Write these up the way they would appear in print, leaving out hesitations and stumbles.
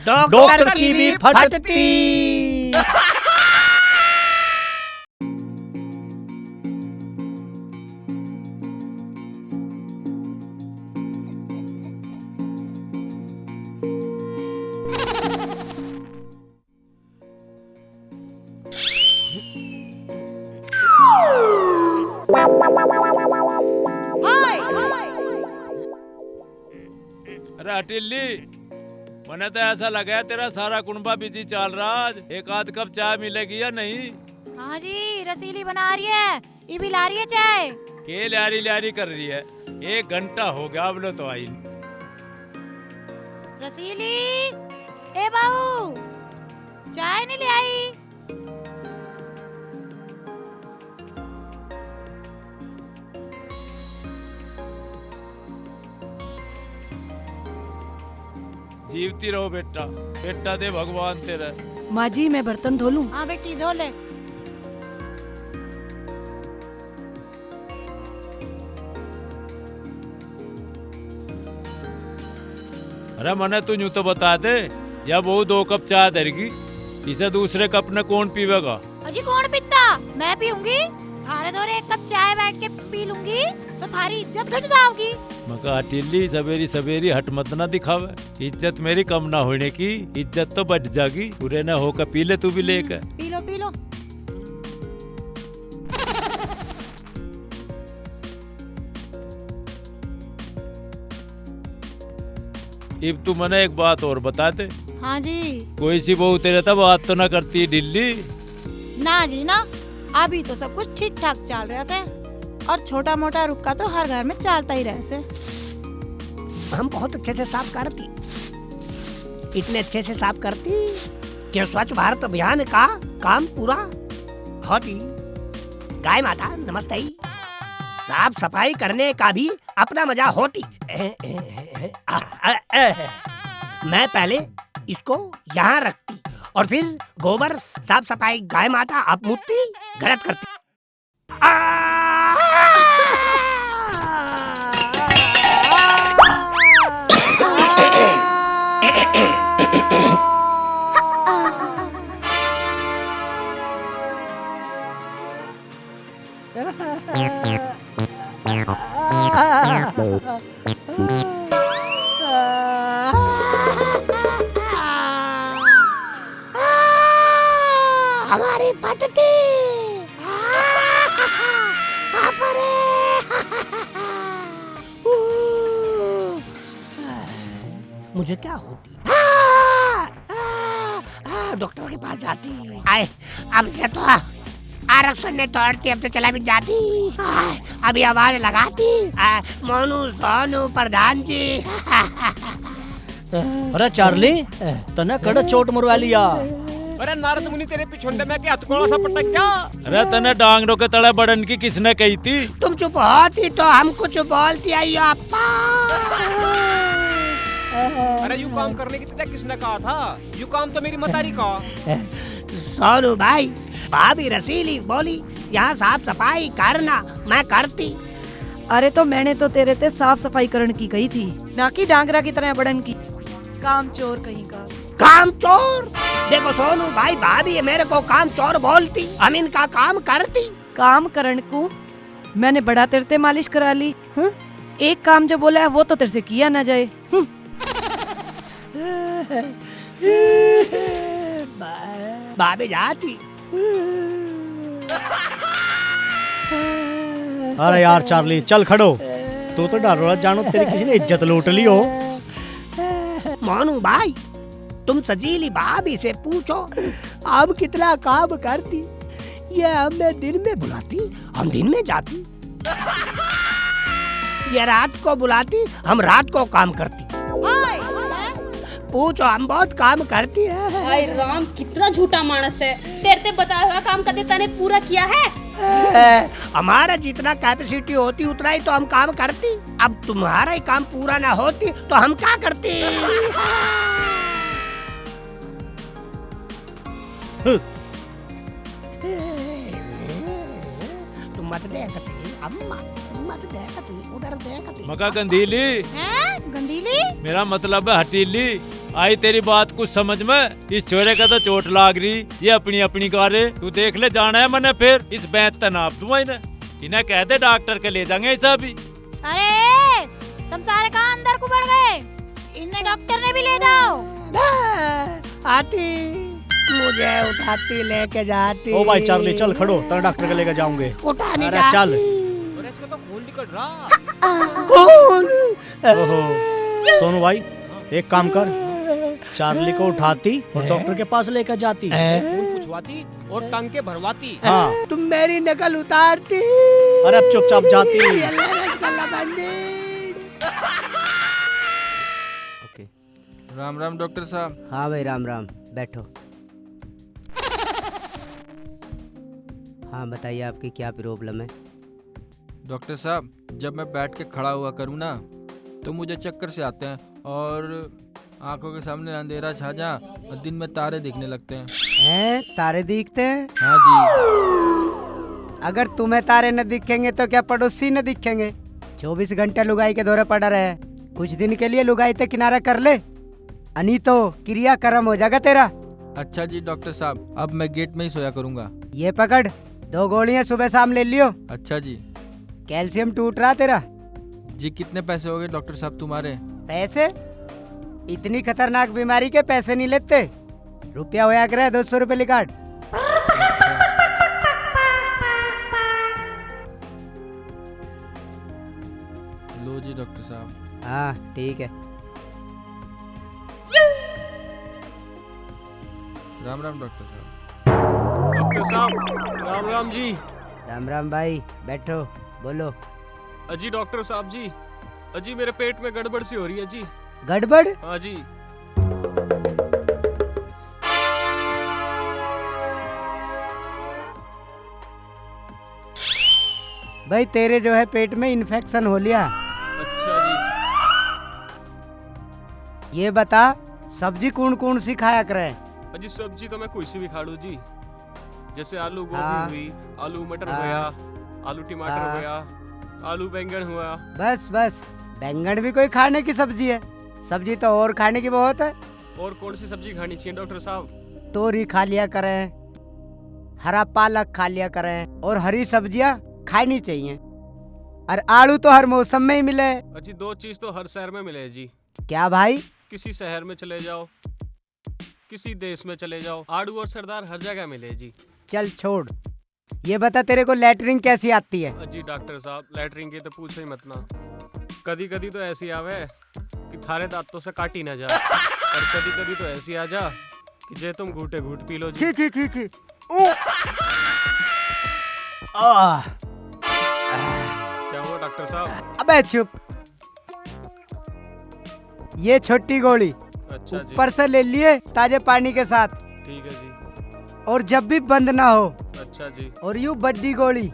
Doctor की भी फटती। अरे हटिल्ली, मने तो ऐसा लगा तेरा सारा कुनबा बिजी चल रहा आज। एक आध कप चाय मिलेगी या नहीं? हाँ जी, रसीली बना रही है, ये भी ला रही है चाय। के ल्यारी कर रही है? 1 घंटा हो गया अब लो तो आई। रसीली, ए बाबू, चाय नहीं ले आई? जीवती रहो बेटा, बेटा दे भगवान तेरा। माँ जी मैं बर्तन धो लूं? हाँ बेटी धो ले। अरे मने तू यूं तो बता दे, या वो 2 कप चाय देगी, इसे दूसरे कप ने कौन पीवेगा? अजी कौन पीता? मैं पीऊंगी। थारे धोरे 1 कप चाय बैठ के पी लूंगी तो थारी इज्जत घट जाओगी। मका हटिल्ली, सवेरी हट मत ना दिखावे। इज्जत मेरी कम ना होने की, इज्जत तो बढ़ जागी। पूरे ना होकर पी ले तू भी लेकर। P low P low. अब तू मने एक बात और बता दे। हाँ जी। कोई सी बहू तेरे तब बात तो ना करती ढिल्ली? ना जी ना, अभी तो सब कुछ ठीक ठाक चल रहा से, और छोटा मोटा रुक्का तो हर घर में चलता ही रहे से। हम बहुत अच्छे से साफ करती, इतने अच्छे से साफ करती कि स्वच्छ भारत अभियान का काम पूरा होती। गाय माता नमस्ते। साफ सफाई करने का भी अपना मजा होती। मैं पहले इसको यहाँ रखती और फिर गोबर साफ सफाई गाय माता आप मुत्ती गलत करती। हमारी पटती मुझे क्या होती? डॉक्टर के पास जाती। आए अब से तो आरक्षण ने तोड़ती, अब तो चला भी जाती। अभी आवाज लगाती, मोनू सोनू प्रधान जी। अरे चार्ली, तने कड़ चोट मरवा लिया। अरे नारद मुनि तेरे पिछुंडे में क्या हथकड़ों सा पटक गया? अरे तने डांगरों के तले बढ़न की किसने कही थी? तुम चुप होती तो हम कुछ बोलती आइयो अप्पा। अरे यू काम करने की तुझे किसने कहा था? यू काम तो मेरी मतारी का। सोनू भाई, भाभी रसीली बोली यहाँ साफ सफाई करना, मैं करती। अरे तो मैंने तो तेरे ते साफ सफाई करने की कही थी, ना कि डांगरा की तरह बड़न की। काम चोर कहीं का। काम चोर? देखो सोनू भाई, भाभी मेरे को काम चोर बोलती, हम इनका काम करती। काम करण को मैंने बड़ा तेरे ते मालिश करा ली। एक काम जो बोला है वो तो तेरे से किया ना जाए। भाभी जाती। अरे यार चार्ली चल खड़ो, तू तो डर रहा जानो तेरी किसी ने इज्जत लूट ली हो। मोनू भाई, तुम सजीली भाभी से पूछो अब कितना काम करती। ये हमें दिन में बुलाती, हम दिन में जाती। ये रात को बुलाती, हम रात को काम करती। पूछो, हम बहुत काम करती है। हाय राम, कितना झूठा मानस है। तेरे ते बताया हुआ काम कदे तने पूरा किया है? हमारा जितना कैपेसिटी होती उतना ही तो हम काम करती। अब तुम्हारा ही काम पूरा ना होती तो हम क्या करती? तुम मत देखती अम्मा, मत देखती, उधर देखती। मका गंदीली? हैं? गंदीली? मेरा मतलब है हटीली। आई तेरी बात कुछ समझ में? इस छोरे का तो चोट लाग रही, ये अपनी अपनी कारे। तू देख ले, जाना है मैंने फिर इस बैंत तनाव दूंगा इन्हें कह दे डॉक्टर के ले जाएंगे ऐसा भी। अरे तुम सारे कहाँ अंदर को बढ़ गए? इन्हें डॉक्टर ने भी ले जाओ। आती मुझे उठाती लेके जाती। ओ भाई चार्ली चल खड़ो, तेरा डॉक्टर के लेकर जाऊंगे। उठा नहीं अरे चल। अरे इसका तो खून निकल रहा। कौन? ओहो सोनू भाई एक काम कर, चार्ली को उठाती और डॉक्टर के पास लेकर जाती। खून पुछवाती और टांके भरवाती। हाँ तुम मेरी नकल उतारती। अरे अब चुपचाप जाती। राम राम डॉक्टर साहब। हाँ भाई राम राम, बैठो। हाँ बताइए आपकी क्या प्रॉब्लम है? डॉक्टर साहब जब मैं बैठ के खड़ा हुआ करूँ ना तो मुझे चक्कर से आते हैं और आंखों के सामने अंधेरा छा जा और दिन में तारे दिखने लगते हैं। तारे दिखते हैं? हाँ जी। अगर तुम्हें तारे न दिखेंगे तो क्या पड़ोसी न दिखेंगे? 24 घंटे लुगाई के दौरे पड़ा रहे, कुछ दिन के लिए लुगाई ते किनारा कर ले, अनी तो क्रिया कर्म हो जाएगा तेरा। अच्छा जी डॉक्टर साहब, अब मैं गेट में ही सोया करूँगा। ये पकड़, 2 गोलियां सुबह शाम ले लियो। अच्छा जी। कैल्शियम टूट रहा तेरा। जी कितने पैसे हो गए डॉक्टर साहब तुम्हारे? पैसे? इतनी खतरनाक बीमारी के पैसे नहीं लेते। रुपया होया करे 200 रुपए लिकाट। लो जी डॉक्टर साहब। हाँ ठीक है। राम राम डॉक्टर साहब। डॉक्टर साहब राम राम जी। राम राम भाई, बैठो बोलो। अजी डॉक्टर साहब जी, अजी मेरे पेट में गड़बड़ सी हो रही है जी। गड़बड़? हाँ जी। भाई तेरे जो है पेट में इन्फेक्शन हो लिया। अच्छा जी। ये बता सब्जी कौन कौन सी खाया करे? अजी सब्जी तो मैं कोई सी भी खा लूँ जी, जैसे आलू गोभी हाँ। हुई, आलू मटर हाँ। हुआ, आलू टमाटर हाँ। हुआ, आलू बैंगन हुआ। बस बस, बैंगन भी कोई खाने की सब्जी है? सब्जी तो और खाने की बहुत है। और कौन सी सब्जी खानी चाहिए डॉक्टर साहब? तोरी खा लिया करें, हरा पालक खा लिया करें, और हरी सब्जियां खानी चाहिए। और आलू तो हर मौसम में ही मिले। अजी 2 चीज तो हर शहर में मिले जी। क्या भाई? किसी शहर में चले जाओ, किसी देश में चले जाओ, आड़ू और सरदार हर जगह मिले जी। चल छोड़, ये बता तेरे को लैटरिन कैसी आती है? अजी डॉक्टर साहब लैटरिन की तो पूछो ही मत ना। कदी कदी तो ऐसी आवे कि थारे दांतों से काटी ना जा, और कदी कदी तो ऐसी आ जा कि जे तुम घूटे घूट पी लो जी। छी छी छी छी। क्या हुआ डॉक्टर साहब? अबे चुप। ये छोटी गोली अच्छा जी। ऊपर से ले लिए ताजे पानी के साथ, ठीक है जी। और जब भी बंद ना हो। अच्छा जी। और यूं बड्डी गोली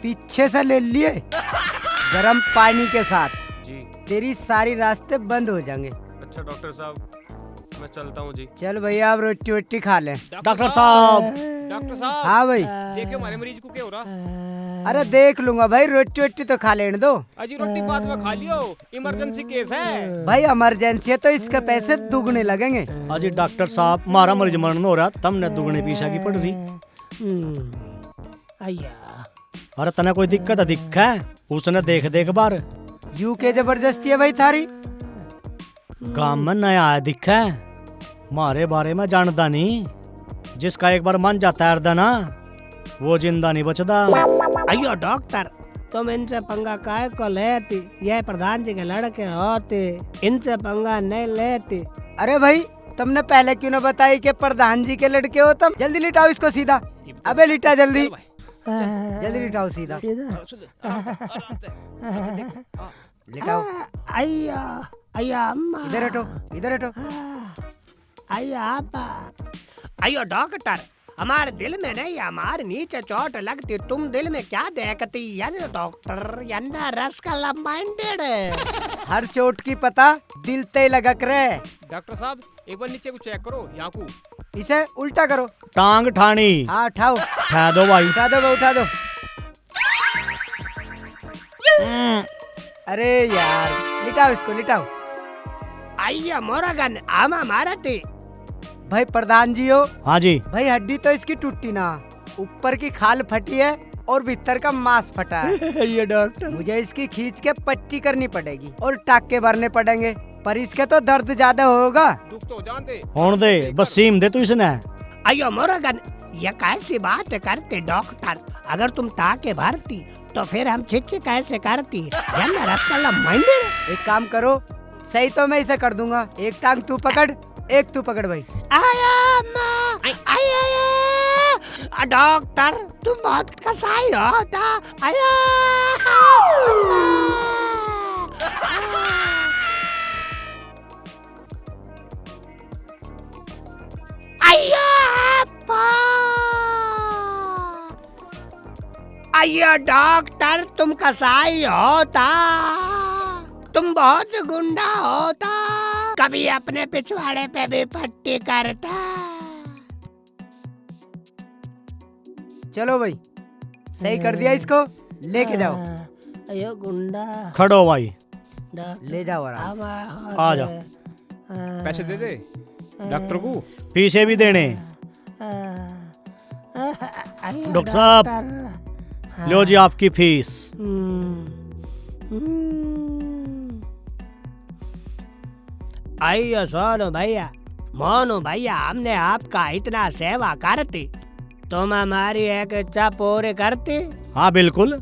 पीछे से ले लिए गरम पानी के साथ, जी। तेरी सारी रास्ते बंद हो जाएंगे। अच्छा डॉक्टर साहब मैं चलता हूँ जी। चल भैया अब रोटी वोटी खा ले। डॉक्टर साहब। डॉक्टर साहब। हाँ भाई। देखिए हमारे मरीज को क्या हो रहा? अरे देख लूंगा भाई, रोटी वोटी तो खा लेने दो। अजी रोटी बाद में खा लियो, इमरजेंसी केस है। भाई इमरजेंसी है तो इसके पैसे दुगने लगेंगे। अजी डॉक्टर साहब मारा मरीज मरण हो रहा, तमने दुगने पीछा की पड़ रही। अरे तने कोई दिक्कत है? दिक्का है उसने देख देख बार। यू के जबरदस्ती है भाई थारी। गांव में नया है, दिक्का है मारे बारे में जानता नहीं। जिसका एक बार मन जाता है ना वो जिंदा नहीं बचता। अयो डॉक्टर, तुम इनसे पंगा काहे को लेती? ये प्रधान जी के लड़के होते, इनसे पंगा नहीं लेती। अरे भाई तुमने पहले क्यों न बताई कि प्रधान जी के लड़के हो तुम? जल्दी लिटाओ इसको सीधा। अबे लिटा जल्दी, जल्दी लिटाओ सीधा। लिटाओ। अय्या अय्या अम्मा, इधर हटो, इधर हटो। अय्या अब्बा। अयो डॉक्टर, हमारे दिल में नहीं हमारे नीचे चोट लगती, तुम दिल में क्या देखती? यानी डॉक्टर यानी रसकला माइंडेड है। हर चोट की पता दिल ते लगा करे। डॉक्टर साहब एक बार नीचे को चेक करो, यहाँ को इसे उल्टा करो। टांग ठानी। हाँ उठाओ। उठा दो भाई। उठा दो, उठा दो। अरे यार लिटाओ इसको, लिटाओ। आइया मोरागन आमा मारती। भाई प्रधान जी हो। हाँ जी। भाई हड्डी तो इसकी टूटी ना, ऊपर की खाल फटी है और भीतर का मांस फटा है। ये डॉक्टर मुझे इसकी खींच के पट्टी करनी पड़ेगी और टाके भरने पड़ेंगे, पर इसके तो दर्द ज्यादा होगा। दुख तो जानते। होने दे, बस सीम दे तू इसने। अयो मोरागन ये कैसी बात करते डॉक्टर, अगर तुम टाके भरती तो फिर हम छिछी कैसे करती? रसगुल्ला मंदिर। एक काम करो, सही तो मैं इसे कर दूंगा। एक टांग तू पकड़, एक तू पकड़ भाई। आया माँ, आया डॉक्टर तुम बहुत कसाई होता। आया आया डॉक्टर तुम कसाई होता, तुम बहुत गुंडा होता, कभी अपने पिछवाड़े पे भी पट्टी करता। चलो भाई, सही कर दिया इसको, लेके जाओ। अयो गुंडा खड़ो भाई। ले जाओ आराम से। आ जा। पैसे दे दे डॉक्टर को। पीछे भी देने। डॉक्टर साहब लो जी आपकी फीस। आइयो सोनू भैया, मोनू भैया, हमने आपका इतना सेवा करती, तुम हमारी एक इच्छा पूरी करती? हाँ बिल्कुल।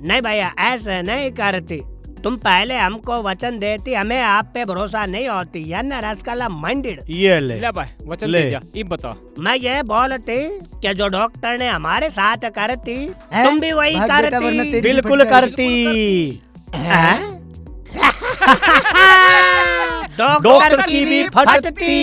नहीं भैया ऐसे नहीं करती, तुम पहले हमको वचन देती, हमें आप पे भरोसा नहीं होती है ना रसगुल्ला मंदिर। ये ले ले भाई वचन ले। दे दिया, अब बता। मैं ये बोलती कि जो डॉक्टर ने हमारे साथ करती हैं? तुम भी वही भाग बेटा, वरना करती। तेरी बिल्कुल फट जाएगी। करती। हैं? डॉक्टर की भी फटती।